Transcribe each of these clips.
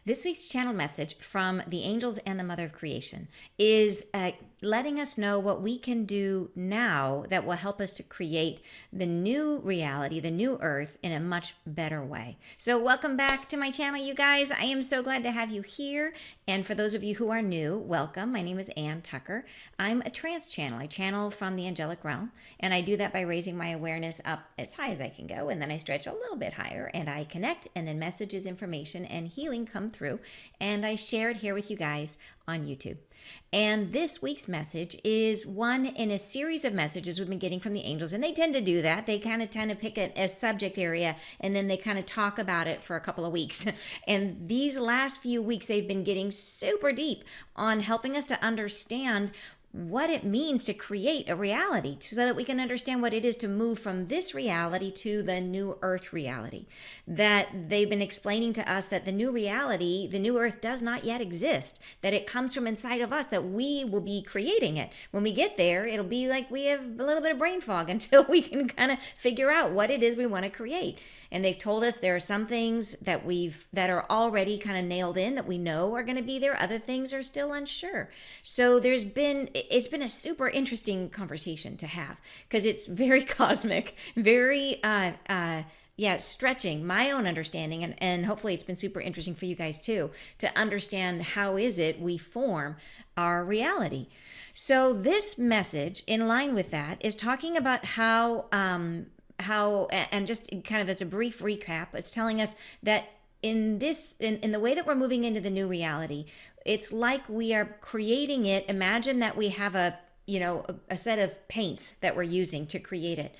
This week's channel message from the angels and the Mother of Creation is letting us know what we can do now that will help us to create the new reality, the new earth, in a much better way. So welcome back to my channel, you guys. I am so glad to have you here. And for those of you who are new, welcome. My name is Ann Tucker. I'm a trance channel. I channel from the angelic realm, and I do that by raising my awareness up as high as I can go, and then I stretch a little bit higher, and I connect, and then messages, information, and healing come through, and I share it here with you guys on YouTube. And this week's message is one in a series of messages we've been getting from the angels, and they tend to do that. They kind of tend to pick a subject area, and then they kind of talk about it for a couple of weeks. And these last few weeks, they've been getting super deep on helping us to understand what it means to create a reality so that we can understand what it is to move from this reality to the new earth reality. That they've been explaining to us that the new reality, the new earth, does not yet exist, that it comes from inside of us, that we will be creating it. When we get there, it'll be like we have a little bit of brain fog until we can kind of figure out what it is we want to create. And they've told us there are some things that are already kind of nailed in, that we know are going to be there. Other things are still unsure. So it's been a super interesting conversation to have, because it's very cosmic, very stretching my own understanding, and hopefully it's been super interesting for you guys too, to understand how is it we form our reality. So this message, in line with that, is talking about how and just kind of as a brief recap, it's telling us that in the way that we're moving into the new reality, it's like we are creating it. Imagine that we have a set of paints that we're using to create it.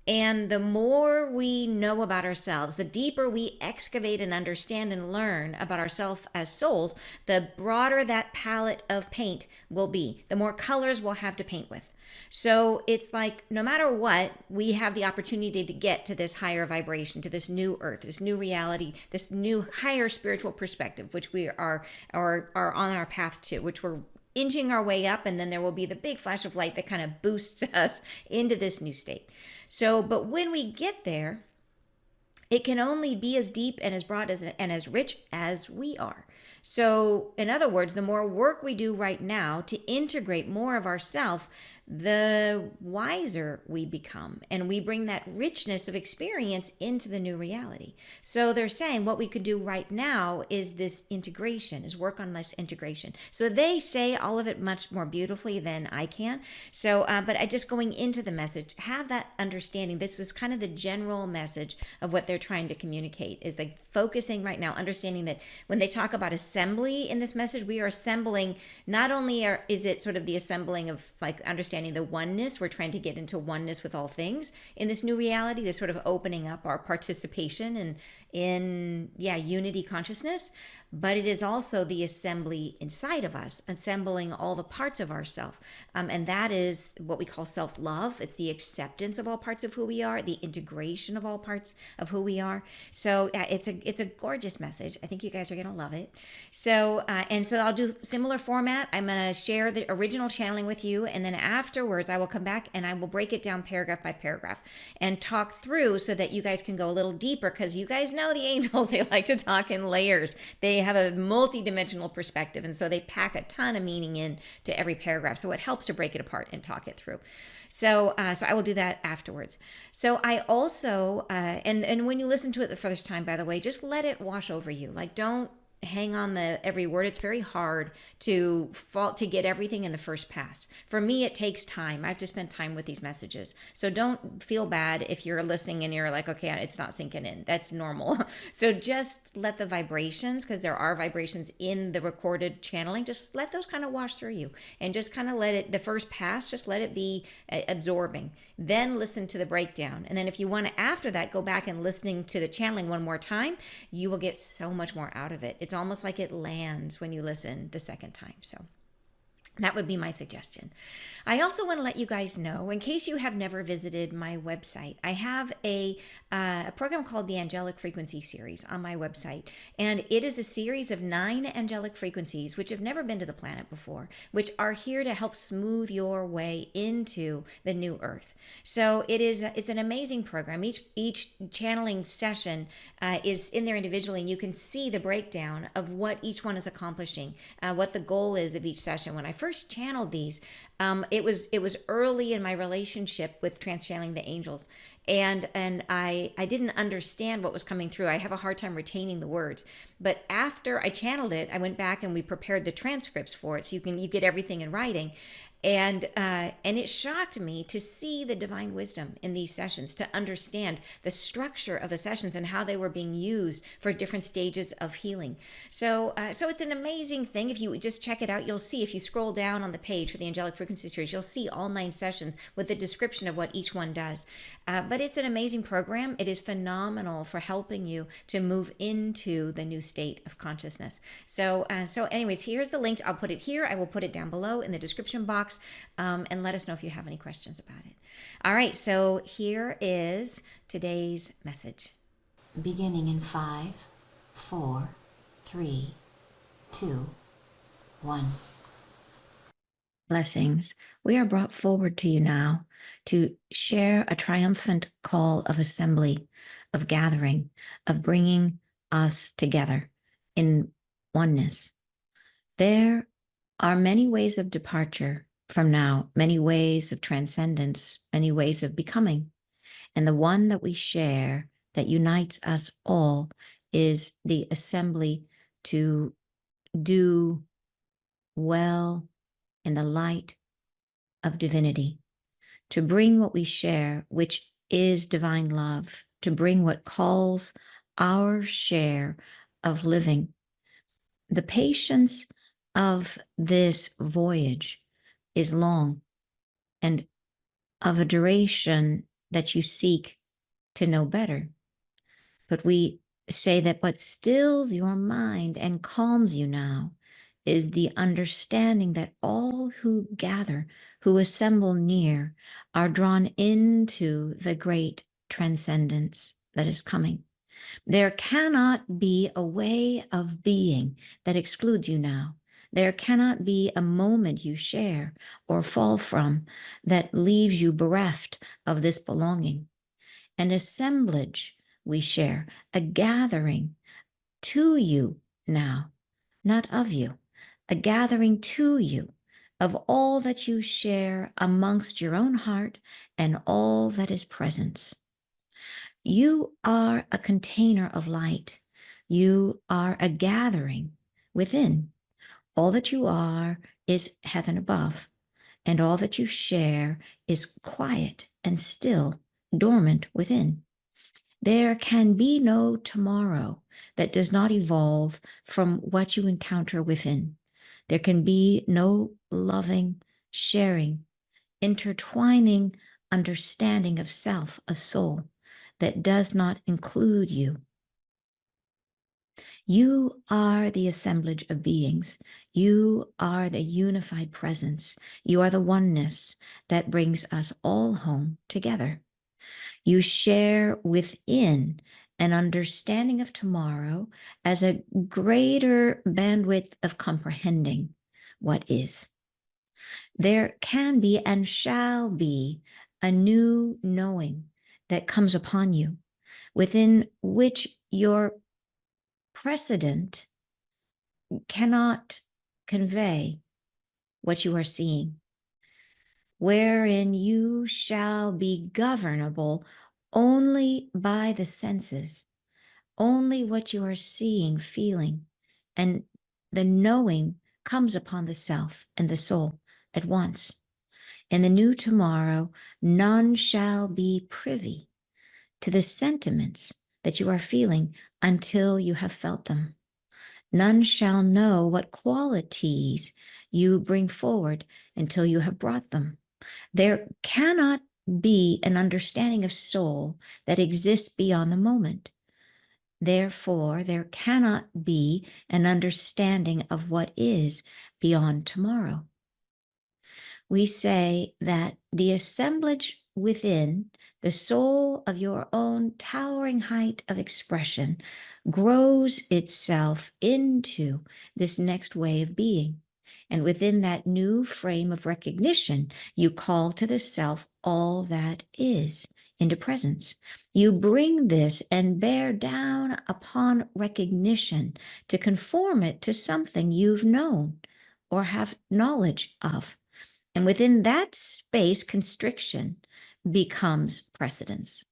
And the more we know about ourselves, the deeper we excavate and understand and learn about ourselves as souls, the broader that palette of paint will be, the more colors we'll have to paint with. So it's like no matter what, we have the opportunity to get to this higher vibration, to this new earth, this new reality, this new higher spiritual perspective, which we are on our path to, which we're inching our way up, and then there will be the big flash of light that kind of boosts us into this new state. So, but when we get there, it can only be as deep and as broad and as rich as we are. So, in other words, the more work we do right now to integrate more of ourself, the wiser we become, and we bring that richness of experience into the new reality. So they're saying what we could do right now is this integration, is work on this integration. So they say all of it much more beautifully than I can. So, but I just going into the message, have that understanding. This is kind of the general message of what they're trying to communicate, is like focusing right now, understanding that when they talk about assembly in this message, we are assembling, not only is it sort of the assembling of like understanding the oneness, we're trying to get into oneness with all things in this new reality, this sort of opening up our participation in unity consciousness, but it is also the assembly inside of us, assembling all the parts of ourself. And that is what we call self-love. It's the acceptance of all parts of who we are, the integration of all parts of who we are. So it's a gorgeous message. I think you guys are going to love it. So, and so I'll do similar format. I'm going to share the original channeling with you, and then afterwards I will come back and I will break it down paragraph by paragraph and talk through so that you guys can go a little deeper, because you guys know the angels, they like to talk in layers. They have a multi-dimensional perspective, and so they pack a ton of meaning in to every paragraph. So it helps to break it apart and talk it through. So I will do that afterwards. So I also, and when you listen to it the first time, by the way, just let it wash over you. Like, don't hang on every word. It's very hard to get everything in the first pass. For me, it takes time. I have to spend time with these messages. So don't feel bad if you're listening and you're like, okay, it's not sinking in. That's normal. So just let the vibrations, because there are vibrations in the recorded channeling, just let those kind of wash through you, and just kind of let it, the first pass, just let it be absorbing. Then listen to the breakdown. And then if you want to, after that, go back and listening to the channeling one more time, you will get so much more out of it. It's almost like it lands when you listen the second time. So That would be my suggestion. I also want to let you guys know, in case you have never visited my website, I have a program called the Angelic Frequency Series on my website. And it is a series of 9 angelic frequencies, which have never been to the planet before, which are here to help smooth your way into the new earth. So it's an amazing program. Each channeling session is in there individually, and you can see the breakdown of what each one is accomplishing, what the goal is of each session. When I first channeled these, it was early in my relationship with transchanneling the angels, and I didn't understand what was coming through. I have a hard time retaining the words, but after I channeled it, I went back and we prepared the transcripts for it, so you get everything in writing. And it shocked me to see the divine wisdom in these sessions, to understand the structure of the sessions and how they were being used for different stages of healing. So it's an amazing thing. If you just check it out, you'll see, if you scroll down on the page for the Angelic Frequency Series, you'll see all 9 sessions with the description of what each one does. But it's an amazing program. It is phenomenal for helping you to move into the new state of consciousness. So anyways, here's the link. I'll put it here. I will put it down below in the description box. And let us know if you have any questions about it. All right, so here is today's message. Beginning in 5, 4, 3, 2, 1. Blessings. We are brought forward to you now to share a triumphant call of assembly, of gathering, of bringing us together in oneness. There are many ways of departure from now, many ways of transcendence, many ways of becoming. And the one that we share that unites us all is the assembly to do well in the light of divinity, to bring what we share, which is divine love, to bring what calls our share of living. The patience of this voyage is long and of a duration that you seek to know better. But we say that what stills your mind and calms you now is the understanding that all who gather, who assemble near, are drawn into the great transcendence that is coming. There cannot be a way of being that excludes you now. There cannot be a moment you share or fall from that leaves you bereft of this belonging. An assemblage we share, a gathering to you now, not of you, a gathering to you of all that you share amongst your own heart and all that is presence. You are a container of light. You are a gathering within. All that you are is heaven above, and all that you share is quiet and still, dormant within. There can be no tomorrow that does not evolve from what you encounter within. There can be no loving, sharing, intertwining understanding of self, a soul, that does not include you. You are the assemblage of beings. You are the unified presence. You are the oneness that brings us all home together. You share within an understanding of tomorrow as a greater bandwidth of comprehending what is. There can be and shall be a new knowing that comes upon you, within which your precedent cannot convey what you are seeing, wherein you shall be governable only by the senses, only what you are seeing, feeling, and the knowing comes upon the self and the soul at once. In the new tomorrow, none shall be privy to the sentiments that you are feeling until you have felt them. None shall know what qualities you bring forward until you have brought them. There cannot be an understanding of soul that exists beyond the moment. Therefore, there cannot be an understanding of what is beyond tomorrow. we say that the assemblage within the soul of your own towering height of expression grows itself into this next way of being. And within that new frame of recognition, you call to the self all that is into presence. You bring this and bear down upon recognition to conform it to something you've known or have knowledge of. And within that space, constriction becomes precedence.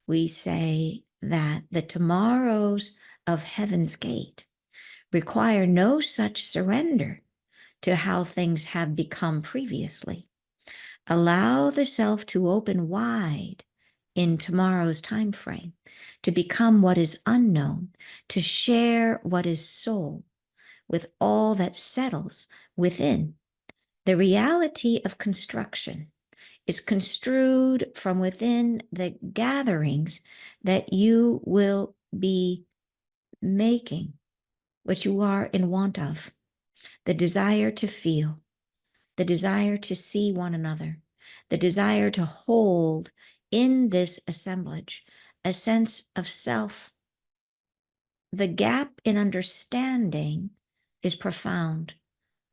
We say that the tomorrows of Heaven's Gate require no such surrender to how things have become previously. Allow the self to open wide in tomorrow's time frame, to become what is unknown, to share what is soul with all that settles within. The reality of construction is construed from within the gatherings that you will be making, what you are in want of, the desire to feel, the desire to see one another, the desire to hold in this assemblage a sense of self. The gap in understanding is profound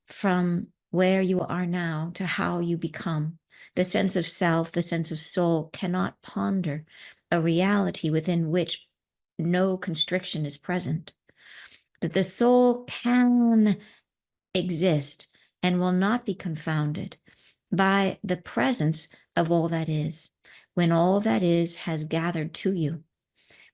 from where you are now to how you become. The sense of self, the sense of soul cannot ponder a reality within which no constriction is present. That the soul can exist and will not be confounded by the presence of all that is, when all that is has gathered to you,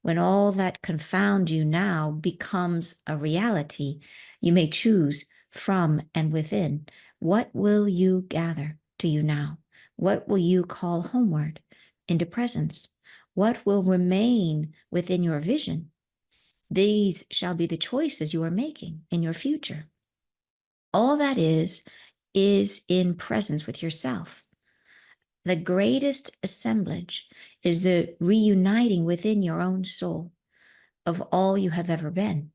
when all that confounds you now becomes a reality. You may choose from and within. What will you gather to you now? What will you call homeward into presence? What will remain within your vision? These shall be the choices you are making in your future. All that is in presence with yourself. The greatest assemblage is the reuniting within your own soul of all you have ever been.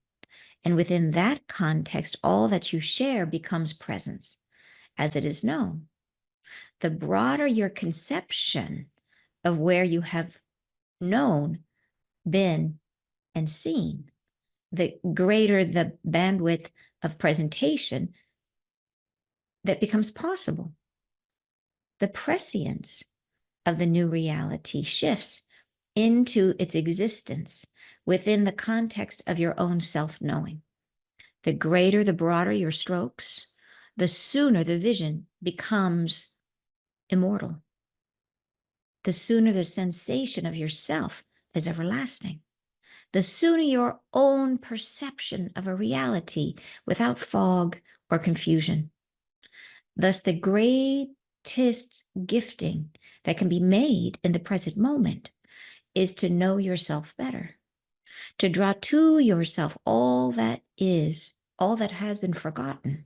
And within that context, all that you share becomes presence as it is known. The broader your conception of where you have known, been, and seen, the greater the bandwidth of presentation that becomes possible. The prescience of the new reality shifts into its existence within the context of your own self-knowing. The greater, the broader your strokes, the sooner the vision becomes immortal. The sooner the sensation of yourself is everlasting. The sooner your own perception of a reality without fog or confusion. Thus, the greatest gifting that can be made in the present moment is to know yourself better, to draw to yourself all that is, all that has been forgotten,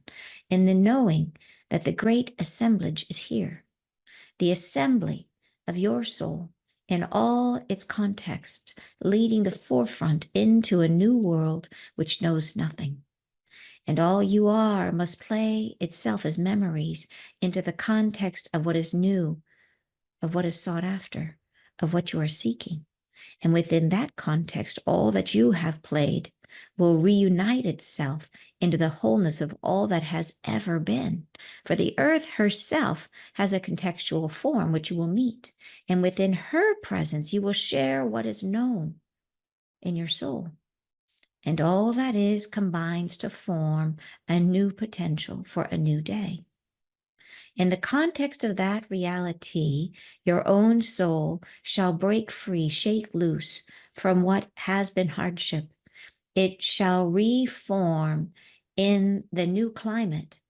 in the knowing that the great assemblage is here, the assembly of your soul in all its context, leading the forefront into a new world which knows nothing. And all you are must play itself as memories into the context of what is new, of what is sought after, of what you are seeking. And within that context, all that you have played will reunite itself into the wholeness of all that has ever been. For the earth herself has a contextual form which you will meet. And within her presence, you will share what is known in your soul. And all that is combines to form a new potential for a new day. In the context of that reality, your own soul shall break free, shake loose from what has been hardship. It shall reform in the new climate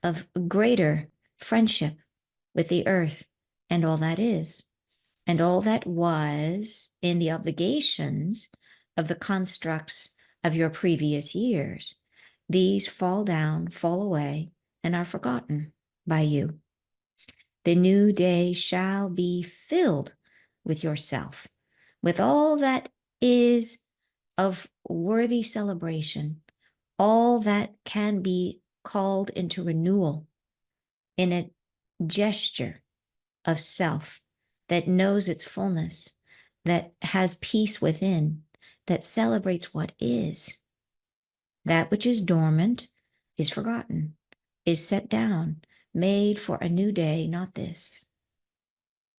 of greater friendship with the earth and all that is, and all that was in the obligations of the constructs of your previous years. These fall down, fall away, and are forgotten by you. The new day shall be filled with yourself, with all that is of worthy celebration, all that can be called into renewal in a gesture of self that knows its fullness, that has peace within, that celebrates what is. That which is dormant is forgotten, is set down, made for a new day, not this.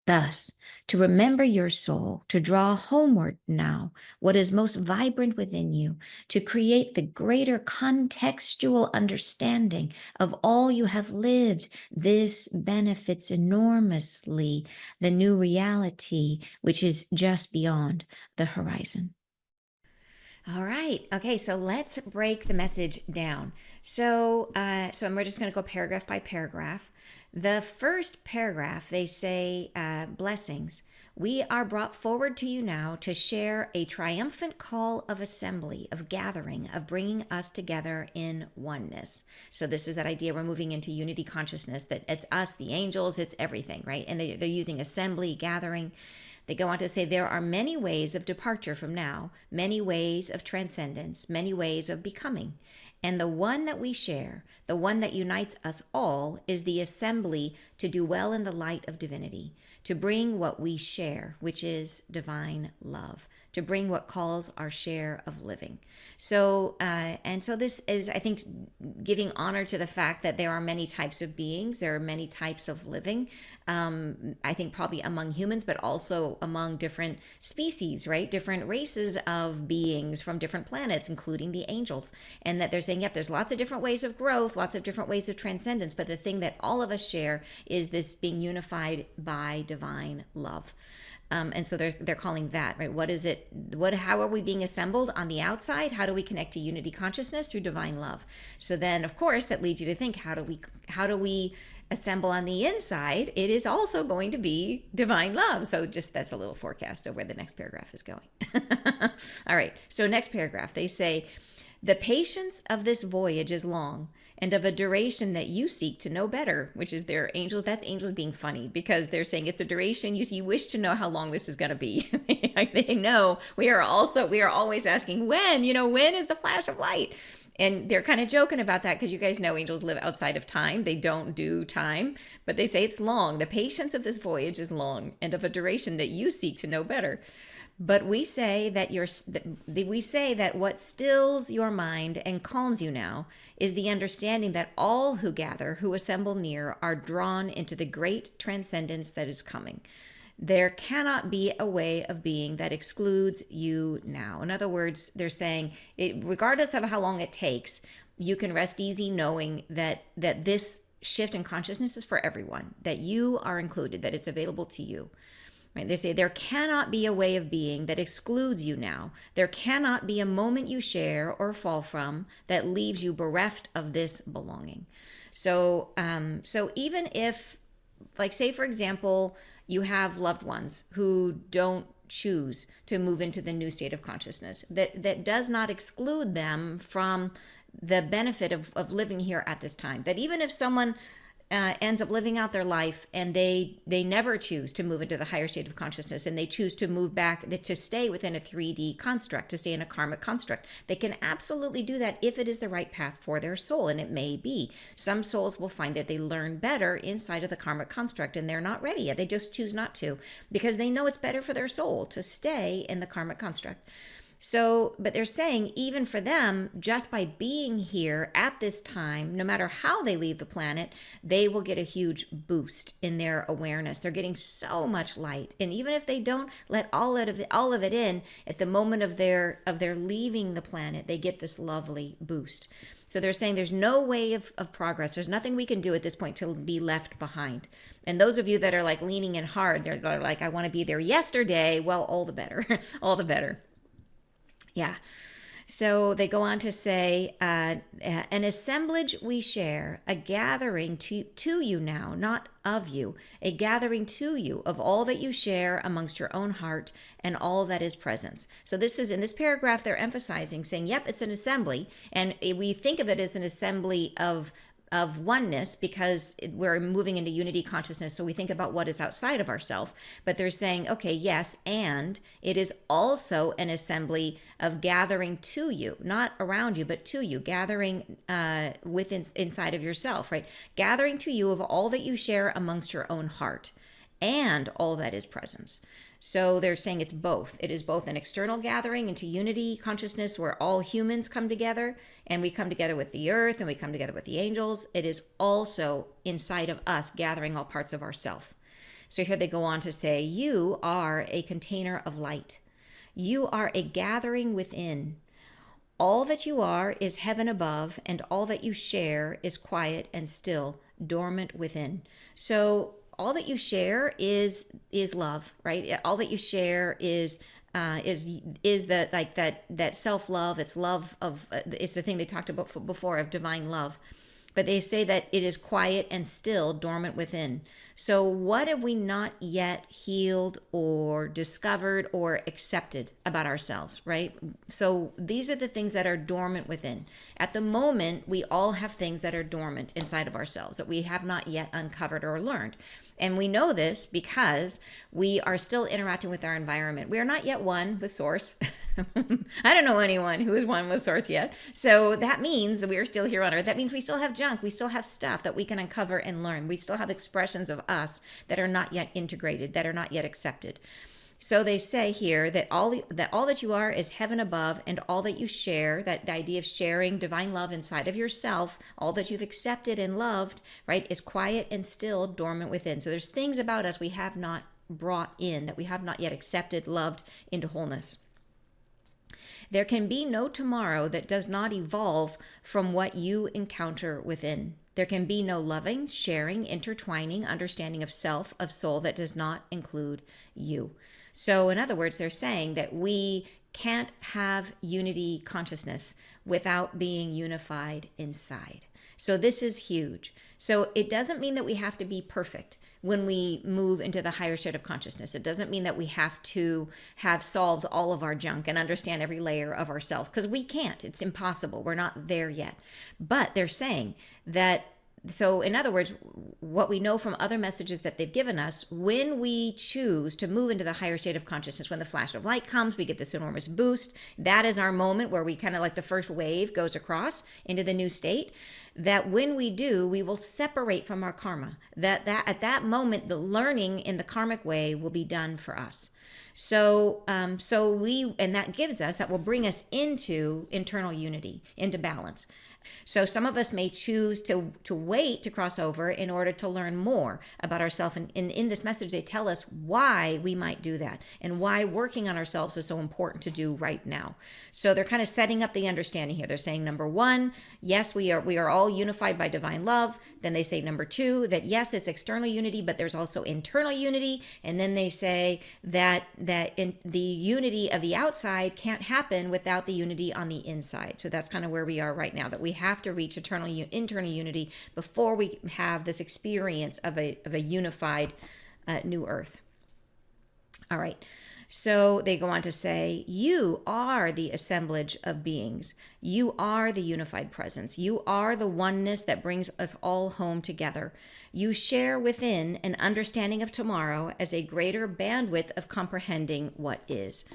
Thus, to remember your soul, to draw homeward now what is most vibrant within you, to create the greater contextual understanding of all you have lived, this benefits enormously the new reality, which is just beyond the horizon. All right. Okay. So let's break the message down. So we're just going to go paragraph by paragraph. The first paragraph, they say, blessings. We are brought forward to you now to share a triumphant call of assembly, of gathering, of bringing us together in oneness. So this is that idea we're moving into unity consciousness, that it's us, the angels, it's everything, right? And they're using assembly, gathering. They go on to say there are many ways of departure from now, many ways of transcendence, many ways of becoming. And the one that we share, the one that unites us all, is the assembly to do well in the light of divinity, to bring what we share, which is divine love, to bring what calls our share of living. So this is, I think, giving honor to the fact that there are many types of beings, there are many types of living, I think probably among humans, but also among different species, right? Different races of beings from different planets, including the angels. And that they're saying, yep, there's lots of different ways of growth, lots of different ways of transcendence, but the thing that all of us share is this being unified by divine love. And so they're calling that, right? What is it? How are we being assembled on the outside? How do we connect to unity consciousness? Through divine love. So then, of course, that leads you to think, how do we assemble on the inside? It is also going to be divine love. So just that's a little forecast of where the next paragraph is going. All right. So next paragraph, they say, the patience of this voyage is long, and of a duration that you seek to know better, which is their angels. That's angels being funny, because they're saying it's a duration you wish to know how long this is going to be. They know we are always asking when is the flash of light? And they're kind of joking about that, because you guys know angels live outside of time. They don't do time, but they say it's long. The patience of this voyage is long, and of a duration that you seek to know better. But we say that what stills your mind and calms you now is the understanding that all who gather, who assemble near, are drawn into the great transcendence that is coming. There cannot be a way of being that excludes you now. In other words, they're saying, regardless of how long it takes, you can rest easy knowing that this shift in consciousness is for everyone, that you are included, that it's available to you. Right? They say there cannot be a way of being that excludes you now. There cannot be a moment you share or fall from that leaves you bereft of this belonging. So even if, like, say, for example, you have loved ones who don't choose to move into the new state of consciousness, that does not exclude them from the benefit of living here at this time. That even if someone ends up living out their life and they never choose to move into the higher state of consciousness, and they choose to move back, to stay within a 3D construct, to stay in a karmic construct, they can absolutely do that if it is the right path for their soul. And it may be. Some souls will find that they learn better inside of the karmic construct, and they're not ready yet. They just choose not to, because they know it's better for their soul to stay in the karmic construct. So, but they're saying even for them, just by being here at this time, no matter how they leave the planet, they will get a huge boost in their awareness. They're getting so much light. And even if they don't let all of it in at the moment of their leaving the planet, they get this lovely boost. So they're saying there's no way of progress. There's nothing we can do at this point to be left behind. And those of you that are like leaning in hard, they're like, I want to be there yesterday. Well, all the better, all the better. Yeah. So they go on to say, an assemblage we share, a gathering to you now, not of you, a gathering to you of all that you share amongst your own heart and all that is presence. So this is, in this paragraph, they're emphasizing, saying, yep, it's an assembly. And we think of it as an assembly of of oneness because we're moving into unity consciousness. So we think about what is outside of ourselves, but they're saying, okay, yes, and it is also an assembly of gathering to you, not around you, but to you, gathering within inside of yourself, right? Gathering to you of all that you share amongst your own heart and all that is presence. So they're saying it's both. It is both an external gathering into unity consciousness where all humans come together and we come together with the earth and we come together with the angels. It is also inside of us gathering all parts of ourself. So here they go on to say, you are a container of light. You are a gathering within. All that you are is heaven above, and all that you share is quiet and still, dormant within. So all that you share is love, right? All that you share is the like that self-love. It's love of it's the thing they talked about before of divine love. But they say that it is quiet and still, dormant within. So what have we not yet healed or discovered or accepted about ourselves, right? So these are the things that are dormant within. At the moment, we all have things that are dormant inside of ourselves that we have not yet uncovered or learned. And we know this because we are still interacting with our environment. We are not yet one with Source. I don't know anyone who is one with Source yet. So that means that we are still here on Earth. That means we still have junk. We still have stuff that we can uncover and learn. We still have expressions of us that are not yet integrated, that are not yet accepted. So they say here that all that you are is heaven above, and all that you share, that the idea of sharing divine love inside of yourself, all that you've accepted and loved, right, is quiet and still, dormant within. So there's things about us we have not brought in, that we have not yet accepted, loved into wholeness. There can be no tomorrow that does not evolve from what you encounter within. There can be no loving, sharing, intertwining, understanding of self, of soul that does not include you. So in other words, they're saying that we can't have unity consciousness without being unified inside. So this is huge. So it doesn't mean that we have to be perfect when we move into the higher state of consciousness. It doesn't mean that we have to have solved all of our junk and understand every layer of ourselves, because we can't. It's impossible. We're not there yet. But they're saying that, so in other words, what we know from other messages that they've given us, when we choose to move into the higher state of consciousness, when the flash of light comes, we get this enormous boost. That is our moment where we kind of like the first wave goes across into the new state. That when we do, we will separate from our karma. That at that moment, the learning in the karmic way will be done for us. So that will bring us into internal unity, into balance. So some of us may choose to wait to cross over in order to learn more about ourselves. And in this message, they tell us why we might do that and why working on ourselves is so important to do right now. So they're kind of setting up the understanding here. They're saying, number one, yes, we are all unified by divine love. Then they say, number two, that yes, it's external unity, but there's also internal unity. And then they say that in the unity of the outside can't happen without the unity on the inside. So that's kind of where we are right now, that we have to reach internal unity before we have this experience of a unified new earth. All right. So they go on to say, you are the assemblage of beings. You are the unified presence. You are the oneness that brings us all home together. You share within an understanding of tomorrow as a greater bandwidth of comprehending what is.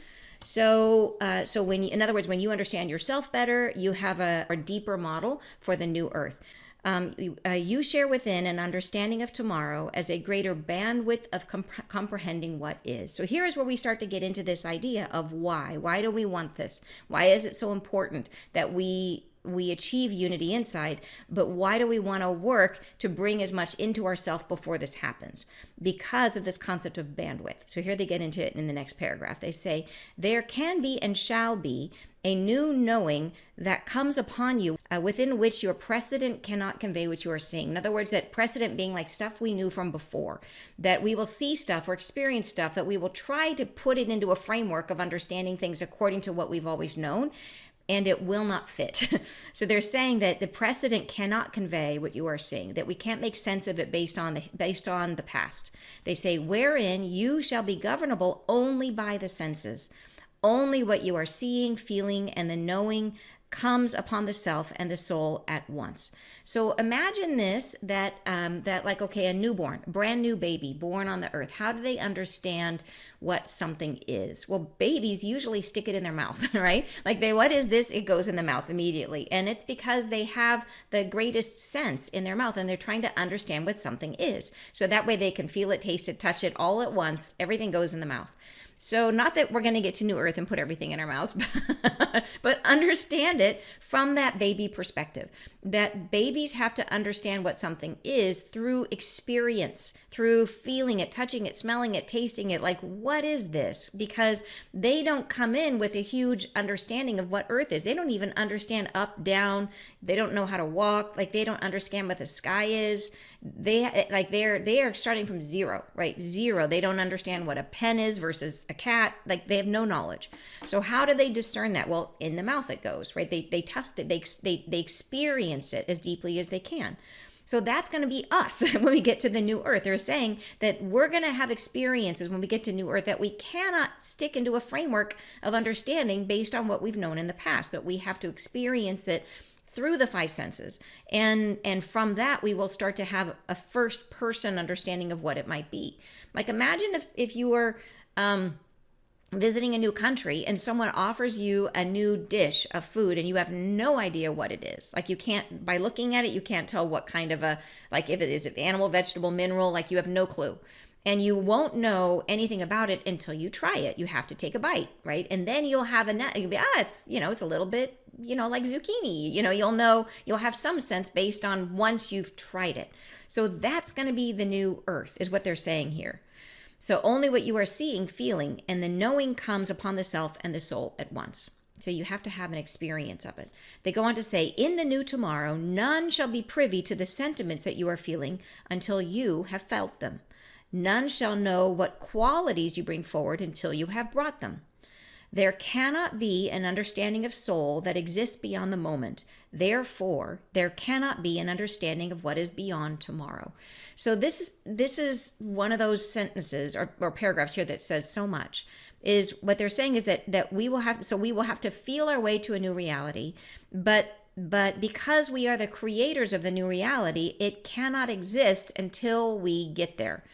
So when in other words, when you understand yourself better, you have a deeper model for the new earth. You share within an understanding of tomorrow as a greater bandwidth of comprehending what is. So here is where we start to get into this idea of why. Why do we want this? Why is it so important that we achieve unity inside, but why do we want to work to bring as much into ourselves before this happens? Because of this concept of bandwidth. So here they get into it in the next paragraph. They say, there can be and shall be a new knowing that comes upon you within which your precedent cannot convey what you are seeing. In other words, that precedent being like stuff we knew from before, that we will see stuff or experience stuff that we will try to put it into a framework of understanding things according to what we've always known, and it will not fit. So they're saying that the precedent cannot convey what you are seeing, that we can't make sense of it based on the past. They say, wherein you shall be governable only by the senses. Only what you are seeing, feeling, and the knowing comes upon the self and the soul at once. So imagine this, that like, okay, a newborn, brand new baby born on the earth, how do they understand what something is? Well, babies usually stick it in their mouth, right? Like, what is this? It goes in the mouth immediately. And it's because they have the greatest sense in their mouth and they're trying to understand what something is. So that way they can feel it, taste it, touch it all at once. Everything goes in the mouth. So not that we're going to get to New Earth and put everything in our mouths, but understand it from that baby perspective. That babies have to understand what something is through experience, through feeling it, touching it, smelling it, tasting it. Like, what is this? Because they don't come in with a huge understanding of what Earth is. They don't even understand up, down. They don't know how to walk. Like, they don't understand what the sky is. They are starting from zero, right? Zero. They don't understand what a pen is versus a cat. Like, they have no knowledge. So how do they discern that? Well, in the mouth it goes, right? They test it. They experience it as deeply as they can. So that's going to be us when we get to the new earth. They're saying that we're going to have experiences when we get to new earth that we cannot stick into a framework of understanding based on what we've known in the past. So we have to experience it through the five senses. And from that, we will start to have a first person understanding of what it might be. Like, imagine if you were visiting a new country and someone offers you a new dish of food and you have no idea what it is. Like, you can't, by looking at it, you can't tell what kind of like, if it is animal, vegetable, mineral, like, you have no clue. And you won't know anything about it until you try it. You have to take a bite, right? And then you'll have you'll be, it's a little bit, like zucchini. You'll have some sense based on once you've tried it. So that's going to be the new earth, is what they're saying here. So only what you are seeing, feeling, and the knowing comes upon the self and the soul at once. So you have to have an experience of it. They go on to say, in the new tomorrow, none shall be privy to the sentiments that you are feeling until you have felt them. None shall know what qualities you bring forward until you have brought them. There cannot be an understanding of soul that exists beyond the moment. Therefore, there cannot be an understanding of what is beyond tomorrow. So this is one of those sentences or paragraphs here that says so much. Is what they're saying is that we will have to feel our way to a new reality, but because we are the creators of the new reality, it cannot exist until we get there.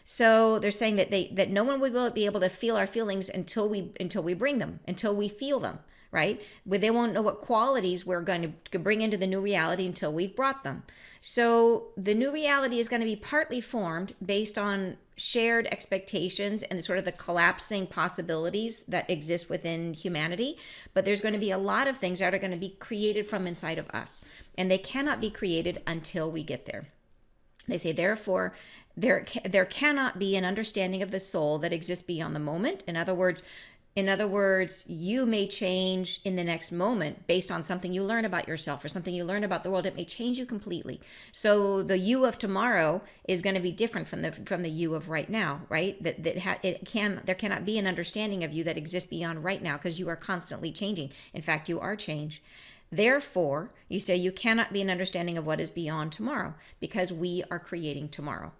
So they're saying that no one will be able to feel our feelings until we bring them, until we feel them, right? They won't know what qualities we're going to bring into the new reality until we've brought them. So the new reality is going to be partly formed based on shared expectations and sort of the collapsing possibilities that exist within humanity. But there's going to be a lot of things that are going to be created from inside of us, and they cannot be created until we get there. They say, therefore, there cannot be an understanding of the soul that exists beyond the moment. In other words, you may change in the next moment based on something you learn about yourself or something you learn about the world. It may change you completely. So the you of tomorrow is going to be different from the you of right now, right? There cannot be an understanding of you that exists beyond right now, because you are constantly changing. In fact, you are change. Therefore, you say you cannot be an understanding of what is beyond tomorrow, because we are creating tomorrow.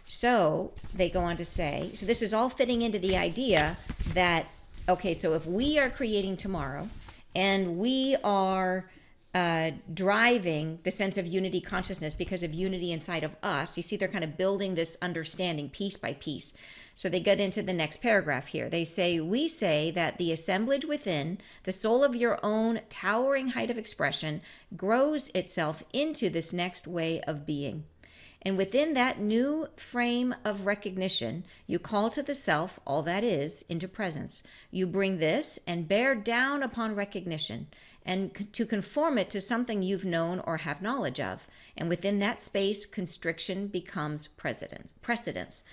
So they go on to say, so this is all fitting into the idea that, okay, so if we are creating tomorrow and we are driving the sense of unity consciousness because of unity inside of us, you see they're kind of building this understanding piece by piece. So they get into the next paragraph here. They say, we say that the assemblage within, the soul of your own towering height of expression, grows itself into this next way of being. And within that new frame of recognition, you call to the self, all that is, into presence. You bring this and bear down upon recognition, and to conform it to something you've known or have knowledge of. And within that space, constriction becomes precedence.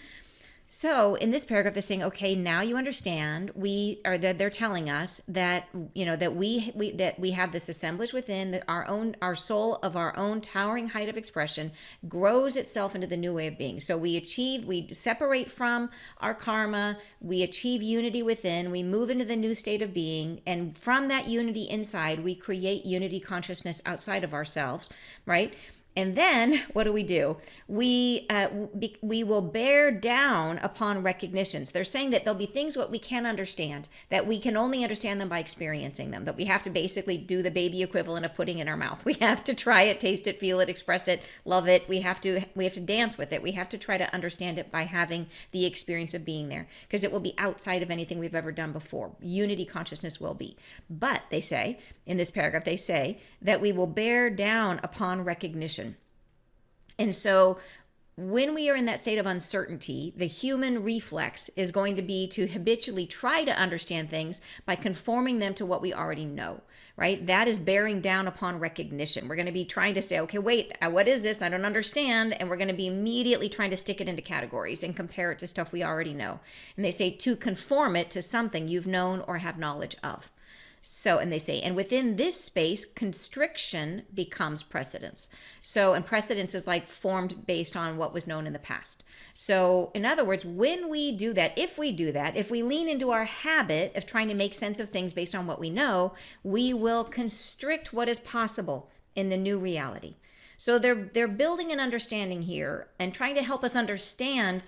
So in this paragraph, they're saying, okay, now you understand. They're telling us that that we have this assemblage within, that our soul of our own towering height of expression grows itself into the new way of being. So we separate from our karma, we achieve unity within, we move into the new state of being, and from that unity inside, we create unity consciousness outside of ourselves, right? And then what do? We will bear down upon recognitions. They're saying that there'll be things what we can't understand, that we can only understand them by experiencing them, that we have to basically do the baby equivalent of putting it in our mouth. We have to try it, taste it, feel it, express it, love it. We have to dance with it. We have to try to understand it by having the experience of being there, because it will be outside of anything we've ever done before. Unity consciousness will be. But they say, in this paragraph, they say that we will bear down upon recognition. And so when we are in that state of uncertainty, the human reflex is going to be to habitually try to understand things by conforming them to what we already know, right? That is bearing down upon recognition. We're going to be trying to say, okay, wait, what is this? I don't understand. And we're going to be immediately trying to stick it into categories and compare it to stuff we already know. And they say to conform it to something you've known or have knowledge of. So, and they say, and within this space, constriction becomes precedence. So, and precedence is like formed based on what was known in the past. So, in other words, when we do that, if we lean into our habit of trying to make sense of things based on what we know, we will constrict what is possible in the new reality. So they're building an understanding here and trying to help us understand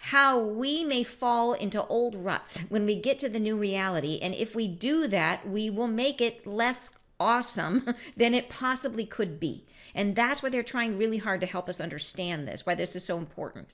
how we may fall into old ruts when we get to the new reality. And if we do that, we will make it less awesome than it possibly could be. And that's why they're trying really hard to help us understand this, why this is so important.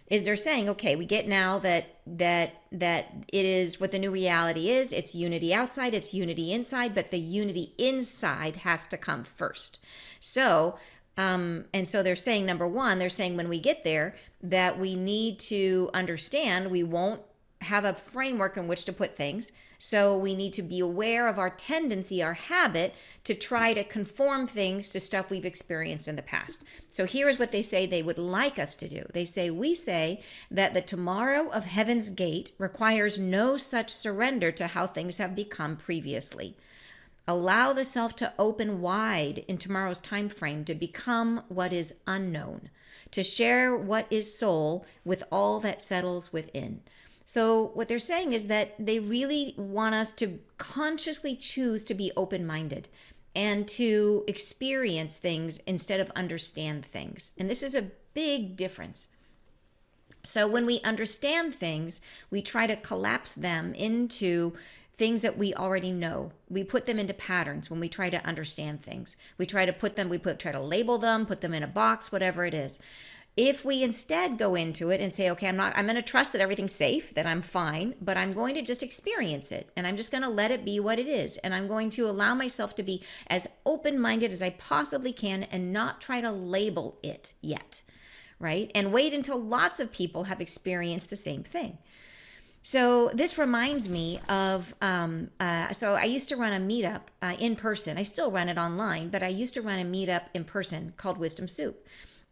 Is they're saying, okay, we get now that it is what the new reality is. It's unity outside, it's unity inside, but the unity inside has to come first. So and so they're saying, number one, they're saying when we get there that we need to understand we won't have a framework in which to put things. So we need to be aware of our tendency, our habit to try to conform things to stuff we've experienced in the past. So here is what they say they would like us to do. They say, we say that the tomorrow of Heaven's Gate requires no such surrender to how things have become previously. Allow the self to open wide in tomorrow's time frame to become what is unknown, to share what is soul with all that settles within. So what they're saying is that they really want us to consciously choose to be open-minded and to experience things instead of understand things. And this is a big difference. So when we understand things, we try to collapse them into things that we already know. We put them into patterns when we try to understand things. We try to try to label them, put them in a box, whatever it is. If we instead go into it and say, okay, I'm going to trust that everything's safe, that I'm fine, but I'm going to just experience it. And I'm just going to let it be what it is. And I'm going to allow myself to be as open-minded as I possibly can and not try to label it yet, right? And wait until lots of people have experienced the same thing. So this reminds me of, so I used to run a meetup in person. I still run it online, but I used to run a meetup in person called Wisdom Soup.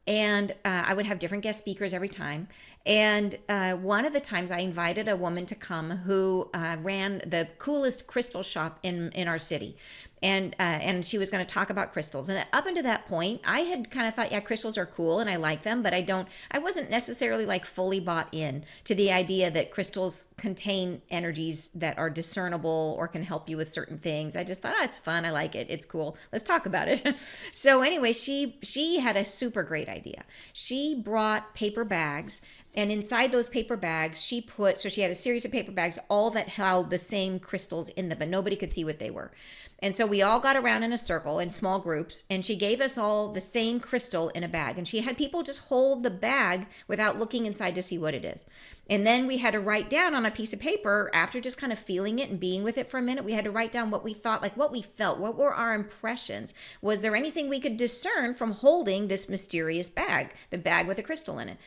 And I would have different guest speakers every time. And one of the times I invited a woman to come who ran the coolest crystal shop in our city. And she was going to talk about crystals. And up until that point, I had kind of thought, yeah, crystals are cool and I like them, but I wasn't necessarily like fully bought in to the idea that crystals contain energies that are discernible or can help you with certain things. I just thought, it's fun. I like it. It's cool. Let's talk about it. So anyway, she had a super great idea. She brought paper bags, and inside those paper bags, she had a series of paper bags, all that held the same crystals in them, but nobody could see what they were. And so we all got around in a circle in small groups, and she gave us all the same crystal in a bag. And she had people just hold the bag without looking inside to see what it is. And then we had to write down on a piece of paper, after just kind of feeling it and being with it for a minute, we had to write down what we thought, like what we felt, what were our impressions. Was there anything we could discern from holding this mysterious bag, the bag with a crystal in it?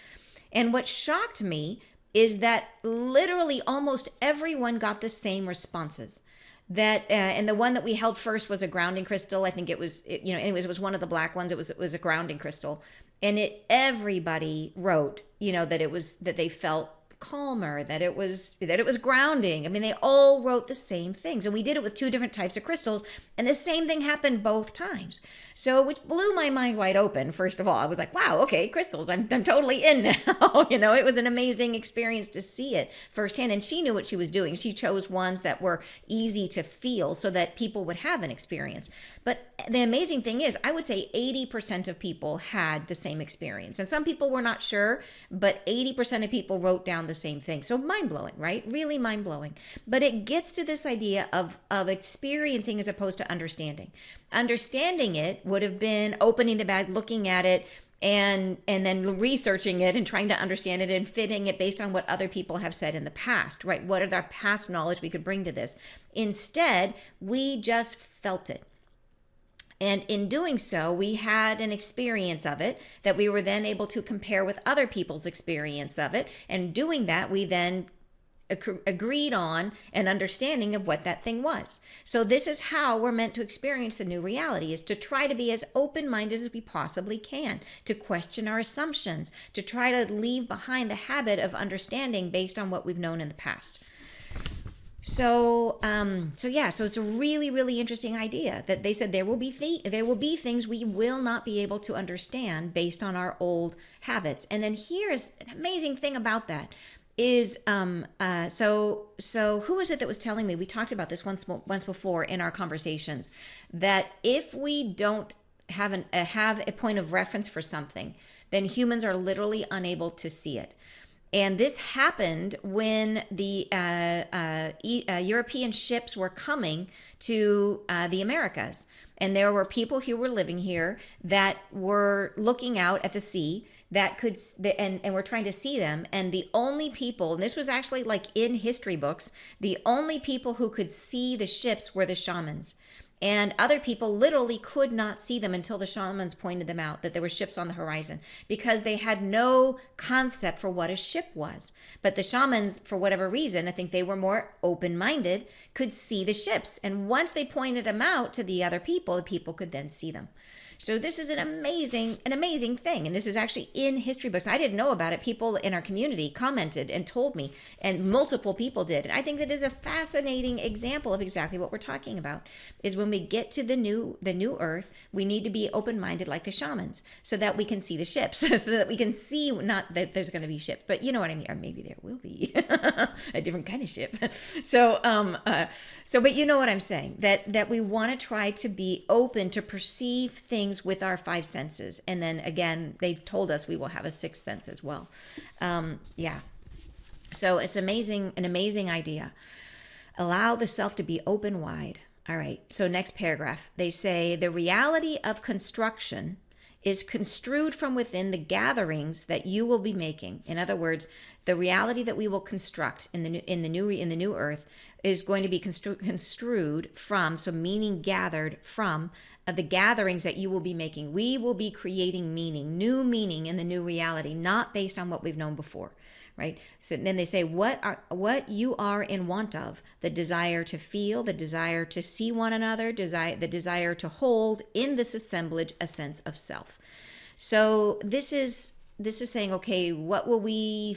And what shocked me is that literally almost everyone got the same responses. And the one that we held first was a grounding crystal. I think it was one of the black ones. It was a grounding crystal, and everybody wrote, that they felt calmer, that it was grounding. I mean, they all wrote the same things. And we did it with two different types of crystals, and the same thing happened both times. So, which blew my mind wide open. First of all, I was like, wow, okay, crystals, I'm totally in now. It was an amazing experience to see it firsthand. And she knew what she was doing. She chose ones that were easy to feel so that people would have an experience. But the amazing thing is, I would say 80% of people had the same experience. And some people were not sure, but 80% of people wrote down the same thing. So mind-blowing, right? Really mind-blowing. But it gets to this idea of experiencing as opposed to understanding. Understanding it would have been opening the bag, looking at it, and then researching it and trying to understand it and fitting it based on what other people have said in the past, right? What are their past knowledge we could bring to this? Instead, we just felt it. And in doing so, we had an experience of it that we were then able to compare with other people's experience of it. And doing that, we then agreed on an understanding of what that thing was. So this is how we're meant to experience the new reality, is to try to be as open-minded as we possibly can, to question our assumptions, to try to leave behind the habit of understanding based on what we've known in the past. So it's a really, really interesting idea that they said there will be things we will not be able to understand based on our old habits. And then here's an amazing thing about that is, so who was it that was telling me, we talked about this once before in our conversations, that if we don't have a point of reference for something, then humans are literally unable to see it. And this happened when the European ships were coming to the Americas. And there were people who were living here that were looking out at the sea that could, and were trying to see them. And the only people, and this was actually like in history books, the only people who could see the ships were the shamans. And other people literally could not see them until the shamans pointed them out, that there were ships on the horizon, because they had no concept for what a ship was. But the shamans, for whatever reason, I think they were more open-minded, could see the ships. And once they pointed them out to the other people, the people could then see them. So this is an amazing thing. And this is actually in history books. I didn't know about it. People in our community commented and told me, and multiple people did. And I think that is a fascinating example of exactly what we're talking about, is when we get to the new earth, we need to be open-minded like the shamans, so that we can see the ships, so that we can see, not that there's going to be ships, but you know what I mean, or maybe there will be a different kind of ship. But you know what I'm saying, that we want to try to be open to perceive things with our five senses. And then again, they've told us we will have a sixth sense as well. So it's an amazing idea. Allow the self to be open wide. All right. So next paragraph, they say the reality of construction is construed from within the gatherings that you will be making. In other words, the reality that we will construct in the new earth is going to be construed from, so meaning gathered from, the gatherings that you will be making. We will be creating new meaning in the new reality, not based on what we've known before, right? So then they say what you are in want of: the desire to feel, the desire to see one another, the desire to hold in this assemblage a sense of self. So this is saying, okay, what will we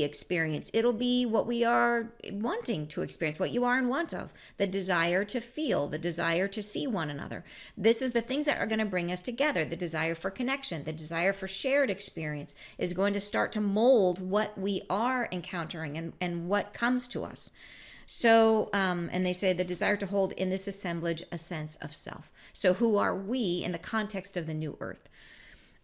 experience? It'll be what we are wanting to experience, what you are in want of: the desire to feel, the desire to see one another. This is the things that are going to bring us together. The desire for connection, the desire for shared experience is going to start to mold what we are encountering and what comes to us. So, and they say the desire to hold in this assemblage a sense of self. So who are we in the context of the new earth?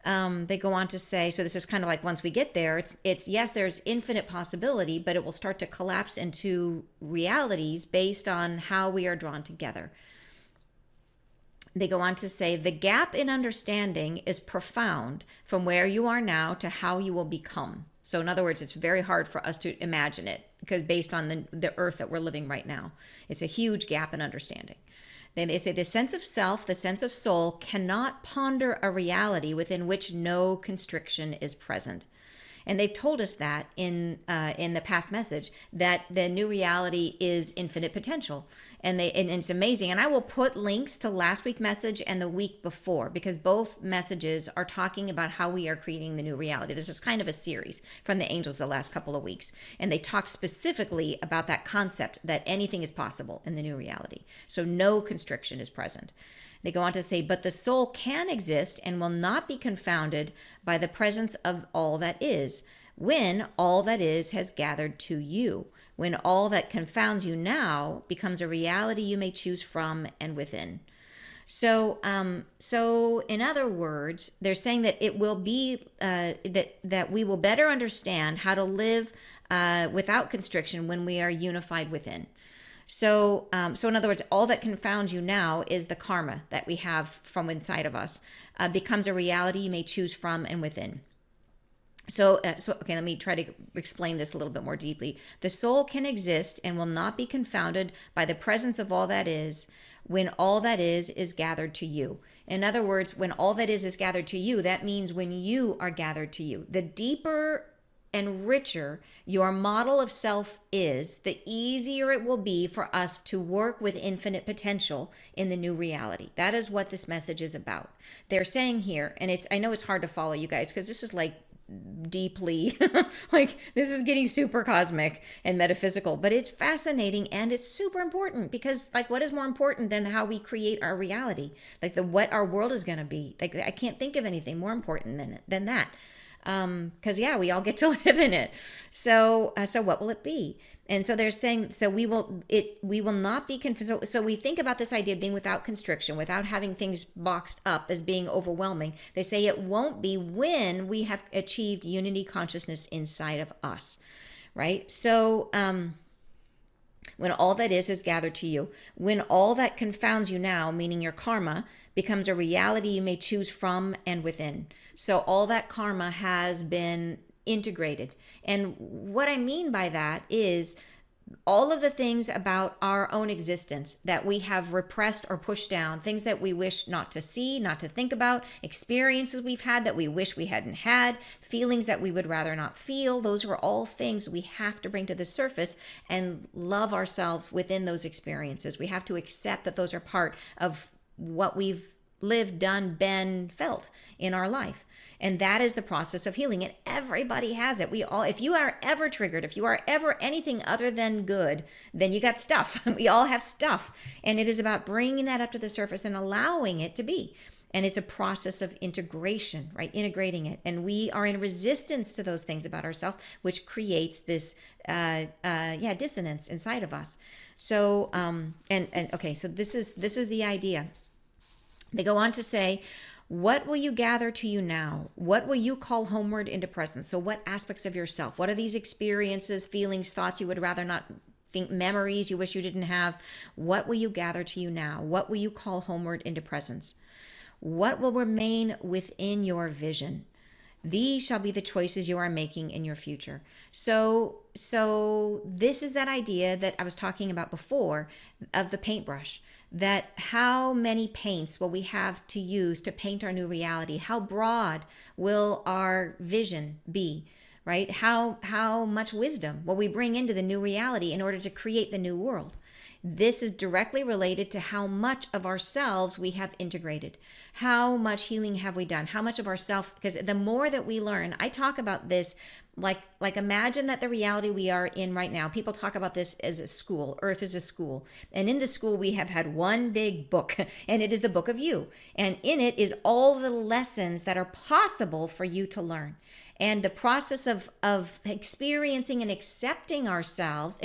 They go on to say, so this is kind of like, once we get there, it's yes, there's infinite possibility, but it will start to collapse into realities based on how we are drawn together. They go on to say the gap in understanding is profound from where you are now to how you will become. So in other words, it's very hard for us to imagine it, because based on the earth that we're living right now, it's a huge gap in understanding. Then they say the sense of self, the sense of soul, cannot ponder a reality within which no constriction is present. And they've told us that in the past message, that the new reality is infinite potential. And it's amazing. And I will put links to last week's message and the week before, because both messages are talking about how we are creating the new reality. This is kind of a series from the angels the last couple of weeks. And they talked specifically about that concept that anything is possible in the new reality. So no constriction is present. They go on to say, but the soul can exist and will not be confounded by the presence of all that is, when all that is has gathered to you, when all that confounds you now becomes a reality you may choose from and within. So in other words, they're saying that it will be that we will better understand how to live without constriction when we are unified within. So in other words, all that confounds you now is the karma that we have from inside of us, becomes a reality you may choose from and within. So okay, let me try to explain this a little bit more deeply. The soul can exist and will not be confounded by the presence of all that is, when all that is gathered to you. In other words, when all that is gathered to you, that means when you are gathered to you. The deeper and richer your model of self is, the easier it will be for us to work with infinite potential in the new reality. That is what this message is about. They're saying here, and I know it's hard to follow, you guys, because this is like deeply like this is getting super cosmic and metaphysical, but it's fascinating and it's super important, because like, what is more important than how we create our reality? Like what our world is going to be. Like, I can't think of anything more important than that. Because we all get to live in it. So what will it be? And so they're saying, so we will not be confused. So we think about this idea of being without constriction, without having things boxed up as being overwhelming. They say it won't be when we have achieved unity consciousness inside of us, right? So, when all that is gathered to you, when all that confounds you now, meaning your karma, becomes a reality you may choose from and within. So all that karma has been integrated. And what I mean by that is all of the things about our own existence that we have repressed or pushed down, things that we wish not to see, not to think about, experiences we've had that we wish we hadn't had, feelings that we would rather not feel, those are all things we have to bring to the surface and love ourselves within those experiences. We have to accept that those are part of what we've lived, done, been, felt in our life. And that is the process of healing. And everybody has it. We all, if you are ever triggered, if you are ever anything other than good, then you got stuff. We all have stuff. And it is about bringing that up to the surface and allowing it to be. And it's a process of integration, right? Integrating it. And we are in resistance to those things about ourselves, which creates this, dissonance inside of us. So, okay, so this is the idea. They go on to say, what will you gather to you now? What will you call homeward into presence? So what aspects of yourself? What are these experiences, feelings, thoughts you would rather not think, memories you wish you didn't have? What will you gather to you now? What will you call homeward into presence? What will remain within your vision? These shall be the choices you are making in your future. So this is that idea that I was talking about before of the paintbrush, that how many paints will we have to use to paint our new reality? How broad will our vision be, right? How much wisdom will we bring into the new reality in order to create the new world? This is directly related to how much of ourselves we have integrated. How much healing have we done? How much of ourself, because the more that we learn, I talk about this like imagine that the reality we are in right now, people talk about this as a school. Earth is a school. And in the school, we have had one big book, and it is the book of you. And in it is all the lessons that are possible for you to learn. And the process of experiencing and accepting ourselves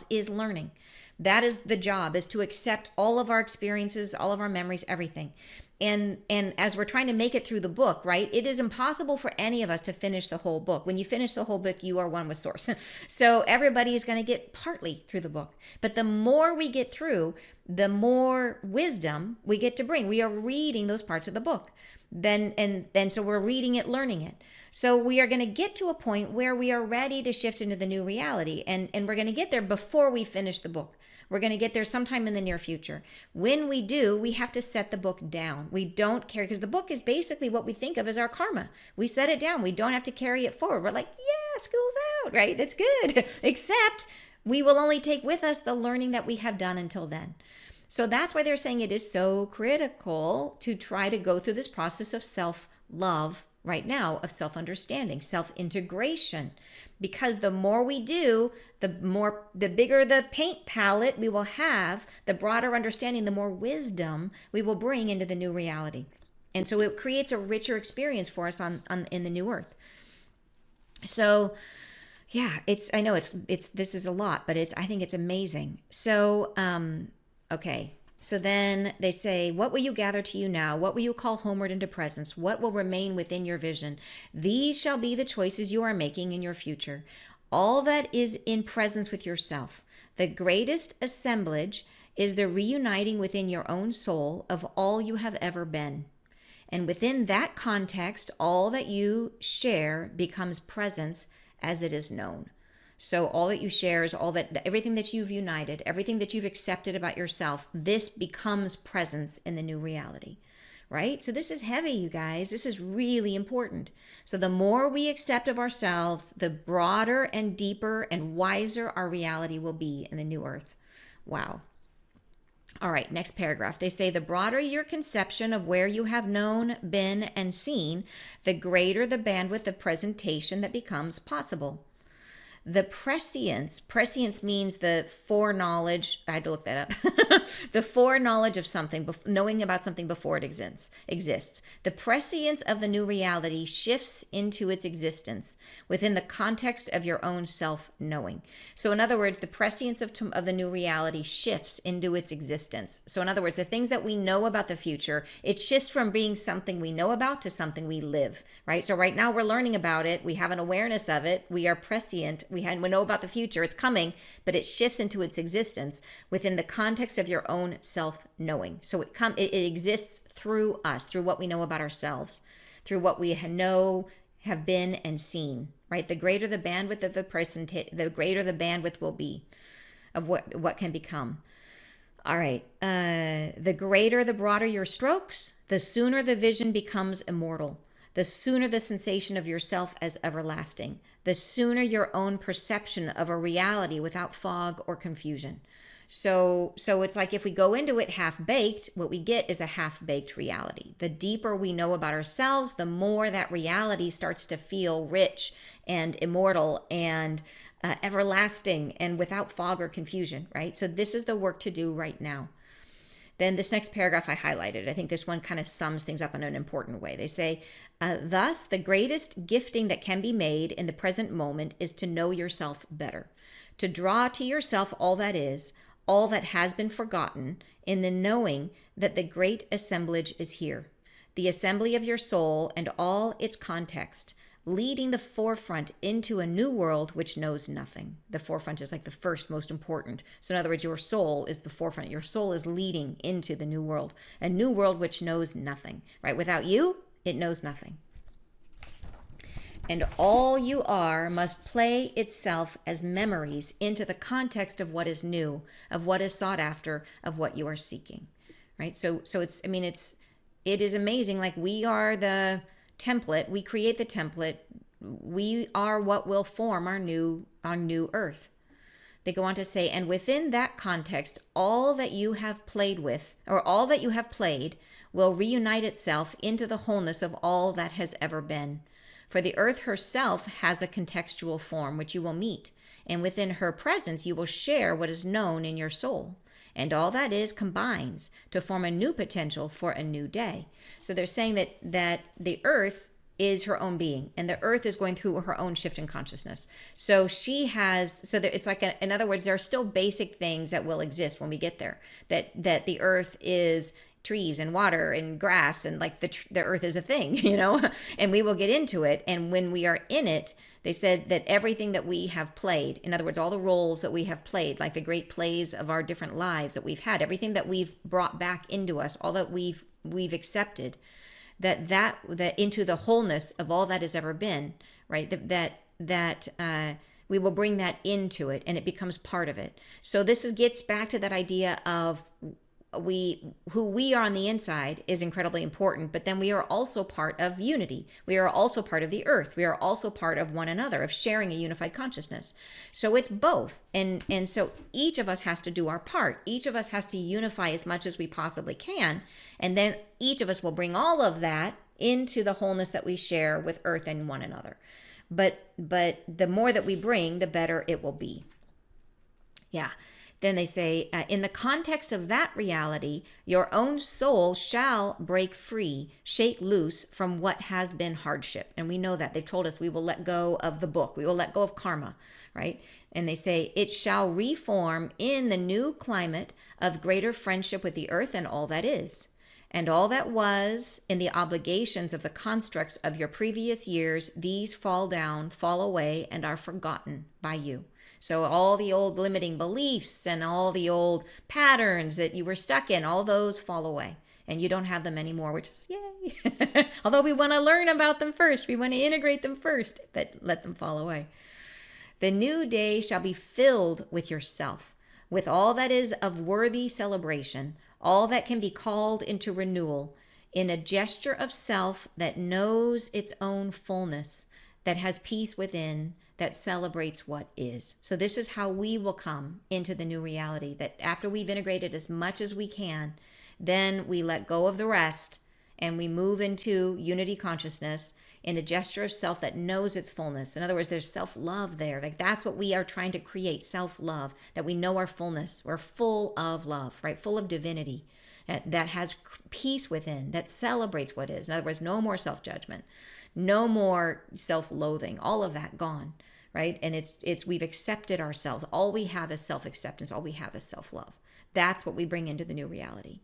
is learning. That is the job, is to accept all of our experiences, all of our memories, everything. And as we're trying to make it through the book, right, it is impossible for any of us to finish the whole book. When you finish the whole book, you are one with Source. So everybody is going to get partly through the book. But the more we get through, the more wisdom we get to bring. We are reading those parts of the book. So we're reading it, learning it. So we are going to get to a point where we are ready to shift into the new reality. And we're going to get there before we finish the book. We're going to get there sometime in the near future. When we do, we have to set the book down. We don't carry, because the book is basically what we think of as our karma. We set it down. We don't have to carry it forward. We're like, yeah, school's out, right? That's good. Except we will only take with us the learning that we have done until then. So that's why they're saying it is so critical to try to go through this process of self-love right now, of self-understanding, self-integration. Because the more we do, the bigger the paint palette we will have, the broader understanding, the more wisdom we will bring into the new reality. And so it creates a richer experience for us in the new earth. So yeah, I know this is a lot, but I think it's amazing. So, okay. So then they say, what will you gather to you now? What will you call homeward into presence? What will remain within your vision? These shall be the choices you are making in your future. All that is in presence with yourself. The greatest assemblage is the reuniting within your own soul of all you have ever been. And within that context, all that you share becomes presence as it is known. So all that you share is everything that you've united, everything that you've accepted about yourself, this becomes presence in the new reality, right? So this is heavy, you guys. This is really important. So the more we accept of ourselves, the broader and deeper and wiser our reality will be in the new earth. Wow. All right, next paragraph. They say, the broader your conception of where you have known, been, and seen, the greater the bandwidth of presentation that becomes possible. The prescience means the foreknowledge. I had to look that up. The foreknowledge of something, knowing about something before it exists. The prescience of the new reality shifts into its existence within the context of your own self-knowing. So in other words, the prescience of the new reality shifts into its existence. So in other words, the things that we know about the future, it shifts from being something we know about to something we live, right? So right now we're learning about it. We have an awareness of it. We are prescient. We know about the future, it's coming, but it shifts into its existence within the context of your own self-knowing. So it exists through us, through what we know about ourselves, through what we know, have been, and seen, right? The greater the bandwidth of the present, the greater the bandwidth will be of what can become. All right. The greater, the broader your strokes, the sooner the vision becomes immortal. The sooner the sensation of yourself as everlasting, the sooner your own perception of a reality without fog or confusion. So it's like if we go into it half-baked, what we get is a half-baked reality. The deeper we know about ourselves, the more that reality starts to feel rich and immortal and everlasting and without fog or confusion, right? So this is the work to do right now. Then this next paragraph I highlighted. I think this one kind of sums things up in an important way. They say, thus, the greatest gifting that can be made in the present moment is to know yourself better, to draw to yourself all that is, all that has been forgotten, in the knowing that the great assemblage is here, the assembly of your soul and all its context, leading the forefront into a new world which knows nothing. The forefront is like the first most important. So in other words, your soul is the forefront. Your soul is leading into the new world, a new world which knows nothing, right? Without you, it knows nothing. And all you are must play itself as memories into the context of what is new, of what is sought after, of what you are seeking, right? So it is amazing. Like we are the template, we create the template, we are what will form our new earth. They go on to say, and within that context, all that you have played with, or all that you have played, will reunite itself into the wholeness of all that has ever been. For the earth herself has a contextual form which you will meet, and within her presence you will share what is known in your soul. And all that is combines to form a new potential for a new day. So they're saying that the earth is her own being, and the earth is going through her own shift in consciousness. So it's like, in other words, there are still basic things that will exist when we get there. That the earth is trees and water and grass, and like the earth is a thing, and we will get into it. And when we are in it, they said that everything that we have played, in other words, all the roles that we have played, like the great plays of our different lives that we've had, everything that we've brought back into us, all that we've accepted, that into the wholeness of all that has ever been, right? That We will bring that into it, and it becomes part of it. So gets back to that idea of who we are on the inside is incredibly important, but then we are also part of unity. We are also part of the earth. We are also part of one another, of sharing a unified consciousness. So it's both. And so each of us has to do our part. Each of us has to unify as much as we possibly can. And then each of us will bring all of that into the wholeness that we share with earth and one another. But the more that we bring, the better it will be. Yeah. Then they say, in the context of that reality, your own soul shall break free, shake loose from what has been hardship. And we know that. They've told us we will let go of the book. We will let go of karma, right? And they say, it shall reform in the new climate of greater friendship with the earth and all that is. And all that was in the obligations of the constructs of your previous years, these fall down, fall away, and are forgotten by you. So all the old limiting beliefs and all the old patterns that you were stuck in, all those fall away. And you don't have them anymore, which is yay. Although we want to learn about them first. We want to integrate them first, but let them fall away. The new day shall be filled with yourself, with all that is of worthy celebration, all that can be called into renewal, in a gesture of self that knows its own fullness, that has peace within, that celebrates what is. So this is how we will come into the new reality, that after we've integrated as much as we can, then we let go of the rest and we move into unity consciousness in a gesture of self that knows its fullness. In other words, there's self-love there. Like that's what we are trying to create, self-love, that we know our fullness. We're full of love, right? Full of divinity that has peace within, that celebrates what is. In other words, no more self-judgment, no more self-loathing, all of that gone, right? And it's we've accepted ourselves. All we have is self-acceptance. All we have is self-love. That's what we bring into the new reality.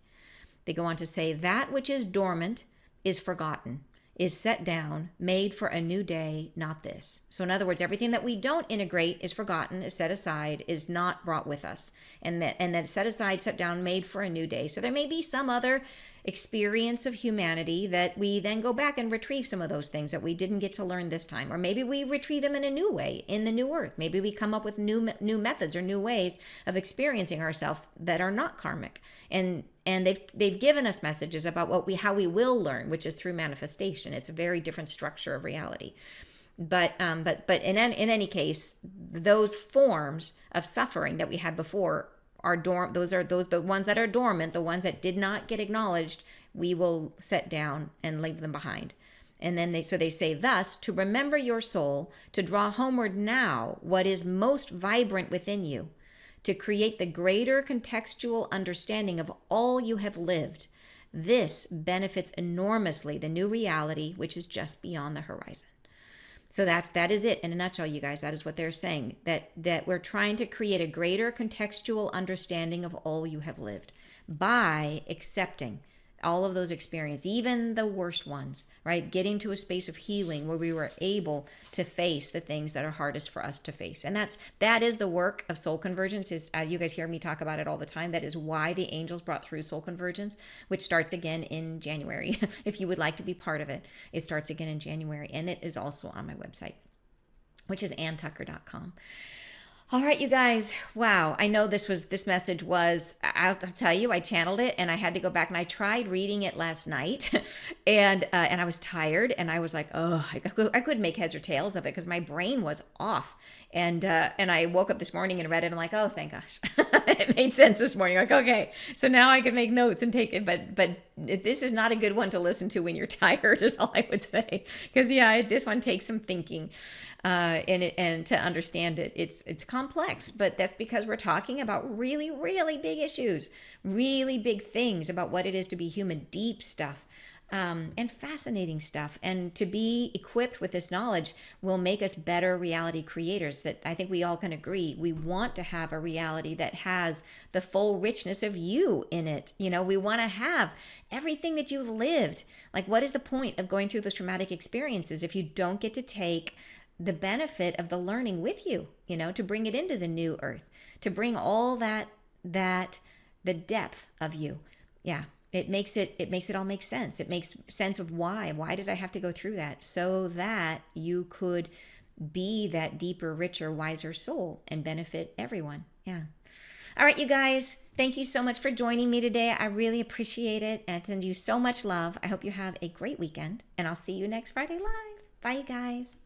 They go on to say, that which is dormant is forgotten, is set down, made for a new day, not this. So in other words, everything that we don't integrate is forgotten, is set aside, is not brought with us. And that set aside, set down, made for a new day. So there may be some other experience of humanity that we then go back and retrieve some of those things that we didn't get to learn this time. Or maybe we retrieve them in a new way, in the new earth. Maybe we come up with new methods or new ways of experiencing ourselves that are not karmic. And they've given us messages about how we will learn, which is through manifestation. It's a very different structure of reality. But in any case, those forms of suffering that we had before are the ones that are dormant, the ones that did not get acknowledged, we will set down and leave them behind. And then they say, thus, to remember your soul, to draw homeward now what is most vibrant within you, to create the greater contextual understanding of all you have lived. This benefits enormously the new reality, which is just beyond the horizon. So that is it in a nutshell, you guys. That is what they're saying, that we're trying to create a greater contextual understanding of all you have lived by accepting all of those experiences, even the worst ones, right? Getting to a space of healing where we were able to face the things that are hardest for us to face. And that is the work of soul convergence. Is, as you guys hear me talk about it all the time, that is why the angels brought through soul convergence, which starts again in January. If you would like to be part of it, it starts again in January. And it is also on my website, which is AnnTucker.com. All right, you guys. Wow. I know this message was, I'll tell you, I channeled it and I had to go back and I tried reading it last night and I was tired and I was like, oh, I couldn't make heads or tails of it because my brain was off. And I woke up this morning and read it and I'm like, oh, thank gosh. It made sense this morning. Like, okay, so now I can make notes and take it. But this is not a good one to listen to when you're tired is all I would say. Because this one takes some thinking and to understand it. It's complex, but that's because we're talking about really, really big issues, really big things about what it is to be human, deep stuff. And fascinating stuff. And to be equipped with this knowledge will make us better reality creators. That I think we all can agree. We want to have a reality that has the full richness of you in it. We want to have everything that you've lived. Like, what is the point of going through those traumatic experiences if you don't get to take the benefit of the learning with you, to bring it into the new earth, to bring all the depth of you. Yeah. It makes it all make sense. It makes sense of why did I have to go through that, so that you could be that deeper, richer, wiser soul and benefit everyone. Yeah. All right, you guys, thank you so much for joining me today. I really appreciate it, and I send you so much love. I hope you have a great weekend, and I'll see you next Friday live. Bye, you guys.